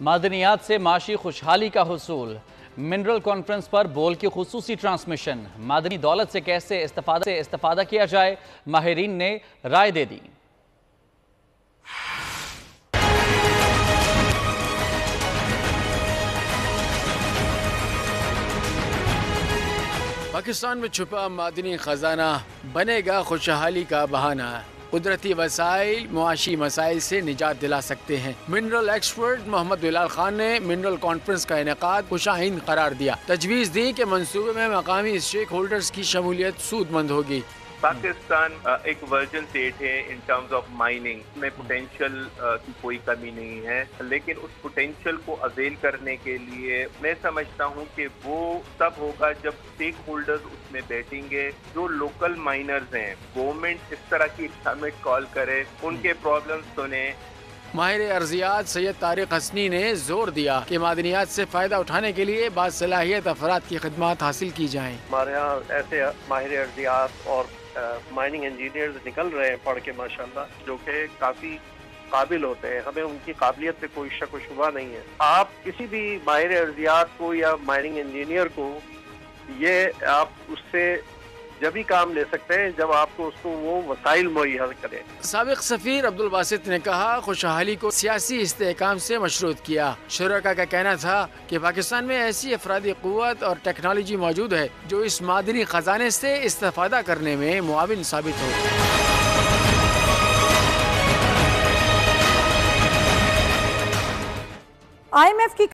मादनियात से माशी खुशहाली का हुसूल। मिनरल कॉन्फ्रेंस पर बोल की खुसूसी ट्रांसमिशन। मादनी दौलत से कैसे इस्तेफादा किया जाए, माहिरीन ने राय दे दी। पाकिस्तान में छुपा मादनी खजाना बनेगा खुशहाली का बहाना। कुदरती वसाइल मुआशी मसाइल से निजात दिला सकते हैं। मिनरल एक्सपर्ट मोहम्मद बिलाल खान ने मिनरल कॉन्फ्रेंस का इनेकाद खुशाइन करार दिया। तजवीज़ दी कि मंसूबे में मकामी स्टेक होल्डर्स की शमूलियत सूदमंद होगी। पाकिस्तान एक वर्जन स्टेट है इन टर्म्स ऑफ माइनिंग में। पोटेंशियल की कोई कमी नहीं है, लेकिन उस पोटेंशियल को अवेल करने के लिए मैं समझता हूं कि वो तब होगा जब स्टेक होल्डर्स उसमें बैठेंगे। जो लोकल माइनर्स हैं, गवर्नमेंट इस तरह की समिट कॉल करे, उनके प्रॉब्लम्स सुने। माहिर अर्जियात सैयद तारिक हसनी ने जोर दिया कि मादनियात से फायदा उठाने के लिए बासलाहियत अफराद की खिदमत हासिल की जाएं। हमारे यहाँ ऐसे माहिर अर्जियात और माइनिंग इंजीनियर्स निकल रहे हैं पढ़ के माशाल्लाह, जो कि काफ़ी काबिल होते हैं। हमें उनकी काबिलियत पे कोई शक व शुबा नहीं है। आप किसी भी माहिर अर्जियात को या माइनिंग इंजीनियर को ये आप उससे जब ही काम ले सकते हैं जब आपको उसको वो वसाइल मुहैया करें। साबिक सफीर अब्दुल बासित ने कहा, खुशहाली को सियासी इस्तेहकाम से मशरूत किया। शुरका का कहना था कि पाकिस्तान में ऐसी अफरादी क़ुव्वत और टेक्नोलॉजी मौजूद है जो इस मादनी खजाने से इस्तेफादा करने में मुआविन साबित हो। IMF की